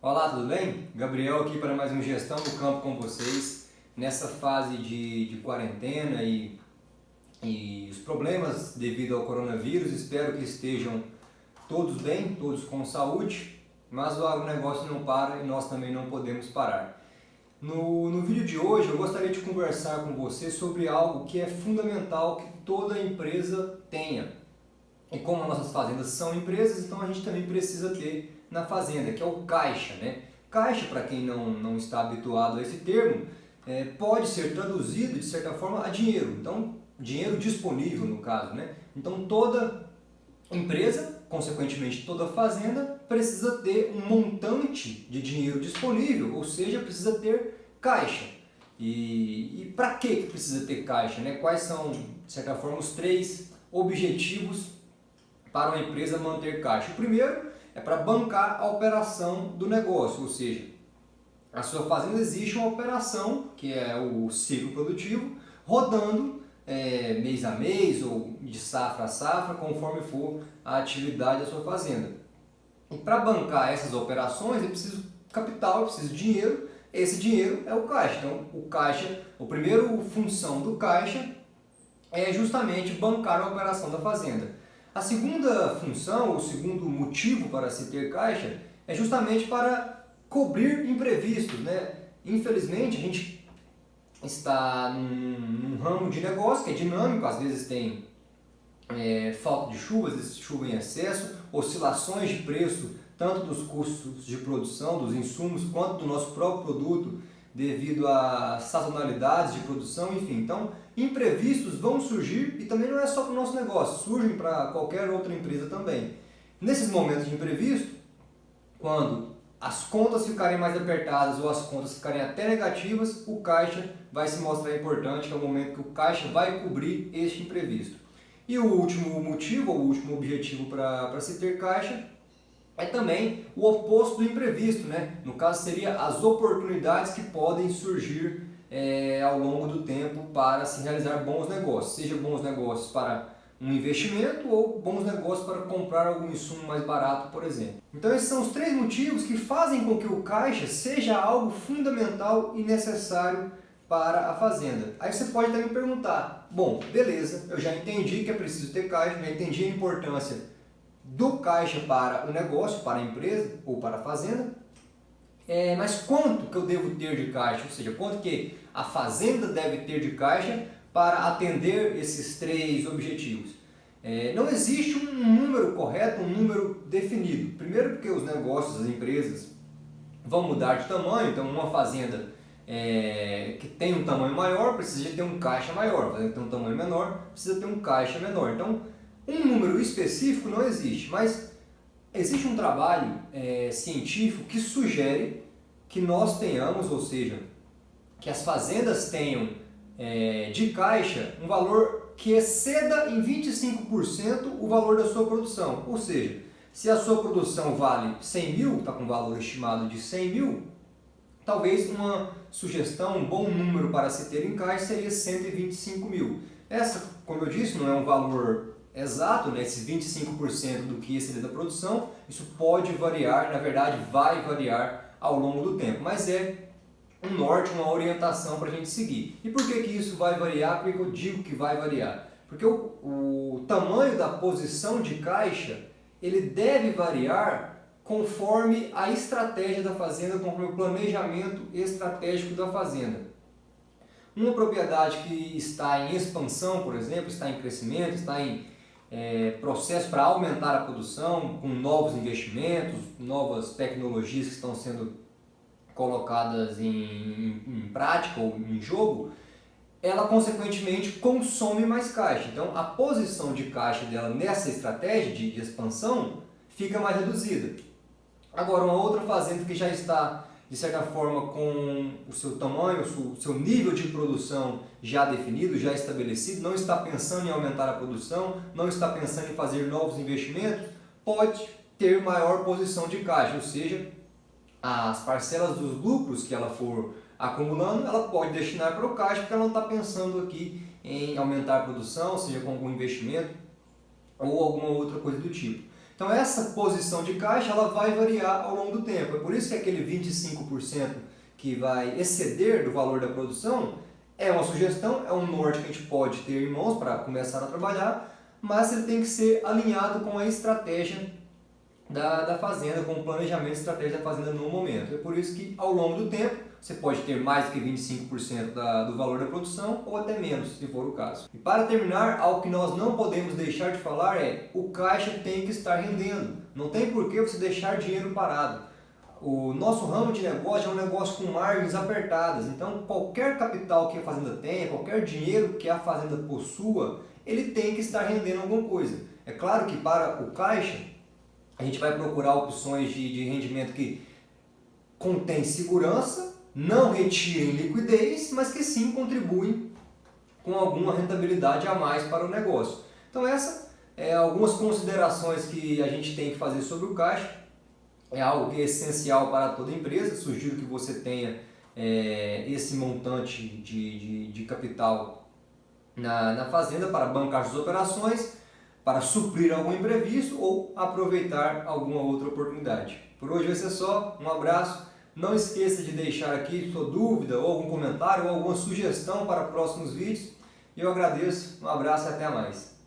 Olá, tudo bem? Gabriel aqui para mais um Gestão do Campo com vocês. Nessa fase de quarentena e os problemas devido ao coronavírus, espero que estejam todos bem, todos com saúde, mas o agronegócio não para e nós também não podemos parar. No vídeo de hoje eu gostaria de conversar com você sobre algo que é fundamental que toda empresa tenha. E como as nossas fazendas são empresas, então a gente também precisa ter na fazenda, que é o caixa, né? Caixa, para quem não está habituado a esse termo, pode ser traduzido de certa forma a dinheiro. Então, dinheiro disponível no caso, né? Então toda empresa, consequentemente toda fazenda, precisa ter um montante de dinheiro disponível, ou seja, precisa ter caixa. E para que precisa ter caixa, né? Quais são, de certa forma, os três objetivos para uma empresa manter caixa? O primeiro é para bancar a operação do negócio, ou seja, a sua fazenda existe uma operação, que é o ciclo produtivo, rodando mês a mês ou de safra a safra, conforme for a atividade da sua fazenda. E para bancar essas operações é preciso capital, é preciso dinheiro. Esse dinheiro é o caixa. Então, o caixa, a primeira função do caixa é justamente bancar a operação da fazenda. A segunda função, o segundo motivo para se ter caixa é justamente para cobrir imprevistos, né? Infelizmente, a gente está num ramo de negócio que é dinâmico, às vezes tem falta de chuva, às vezes chuva em excesso, oscilações de preço, tanto dos custos de produção, dos insumos, quanto do nosso próprio produto, devido a sazonalidades de produção, enfim. Então, imprevistos vão surgir e também não é só para o nosso negócio, surgem para qualquer outra empresa também. Nesses momentos de imprevisto, quando as contas ficarem mais apertadas ou as contas ficarem até negativas, o caixa vai se mostrar importante, que é o momento que o caixa vai cobrir este imprevisto. E o último motivo, ou o último objetivo para se ter caixa, é também o oposto do imprevisto, né? No caso seria as oportunidades que podem surgir ao longo do tempo para se realizar bons negócios, seja bons negócios para um investimento ou bons negócios para comprar algum insumo mais barato, por exemplo. Então esses são os três motivos que fazem com que o caixa seja algo fundamental e necessário para a fazenda. Aí você pode até me perguntar, bom, beleza, eu já entendi que é preciso ter caixa, já entendi a importância do caixa para o negócio, para a empresa ou para a fazenda, mas quanto que eu devo ter de caixa? Ou seja, quanto que a fazenda deve ter de caixa para atender esses três objetivos? Não existe um número correto, um número definido. Primeiro porque os negócios, as empresas vão mudar de tamanho, então uma fazenda que tem um tamanho maior precisa ter um caixa maior, uma fazenda que tem um tamanho menor precisa ter um caixa menor. Então, um número específico não existe, mas existe um trabalho científico que sugere que nós tenhamos, ou seja, que as fazendas tenham de caixa um valor que exceda em 25% o valor da sua produção. Ou seja, se a sua produção vale 100 mil, está com um valor estimado de 100 mil, talvez uma sugestão, um bom número para se ter em caixa seria 125 mil. Essa, como eu disse, não é um valor exato, né? Esses 25% do que exceder da produção, isso pode variar, na verdade vai variar ao longo do tempo, mas é um norte, uma orientação para a gente seguir. E por que isso vai variar? Por que eu digo que vai variar? Porque o tamanho da posição de caixa, ele deve variar conforme a estratégia da fazenda, conforme o planejamento estratégico da fazenda. Uma propriedade que está em expansão, por exemplo, está em crescimento, está em processo para aumentar a produção, com novos investimentos, novas tecnologias que estão sendo colocadas em prática ou em jogo, ela consequentemente consome mais caixa. Então a posição de caixa dela nessa estratégia de expansão fica mais reduzida. Agora, uma outra fazenda que já está de certa forma com o seu tamanho, o seu nível de produção já definido, já estabelecido, não está pensando em aumentar a produção, não está pensando em fazer novos investimentos, pode ter maior posição de caixa, ou seja, as parcelas dos lucros que ela for acumulando, ela pode destinar para o caixa, porque ela não está pensando aqui em aumentar a produção, seja com algum investimento ou alguma outra coisa do tipo. Então essa posição de caixa ela vai variar ao longo do tempo. É por isso que aquele 25% que vai exceder do valor da produção é uma sugestão, é um norte que a gente pode ter em mãos para começar a trabalhar, mas ele tem que ser alinhado com a estratégia da fazenda, com o planejamento e estratégia da fazenda no momento. É por isso que ao longo do tempo você pode ter mais do que 25% do valor da produção ou até menos, se for o caso. E para terminar, algo que nós não podemos deixar de falar é o caixa tem que estar rendendo. Não tem por que você deixar dinheiro parado. O nosso ramo de negócio é um negócio com margens apertadas, então qualquer capital que a fazenda tenha, qualquer dinheiro que a fazenda possua, ele tem que estar rendendo alguma coisa. É claro que para o caixa, a gente vai procurar opções de rendimento que contém segurança, não retirem liquidez, mas que sim contribuem com alguma rentabilidade a mais para o negócio. Então essas é algumas considerações que a gente tem que fazer sobre o caixa. É algo que é essencial para toda empresa. Sugiro que você tenha esse montante de capital na fazenda para bancar suas operações, para suprir algum imprevisto ou aproveitar alguma outra oportunidade. Por hoje vai ser só. Um abraço. Não esqueça de deixar aqui sua dúvida ou algum comentário ou alguma sugestão para próximos vídeos. Eu agradeço. Um abraço e até mais.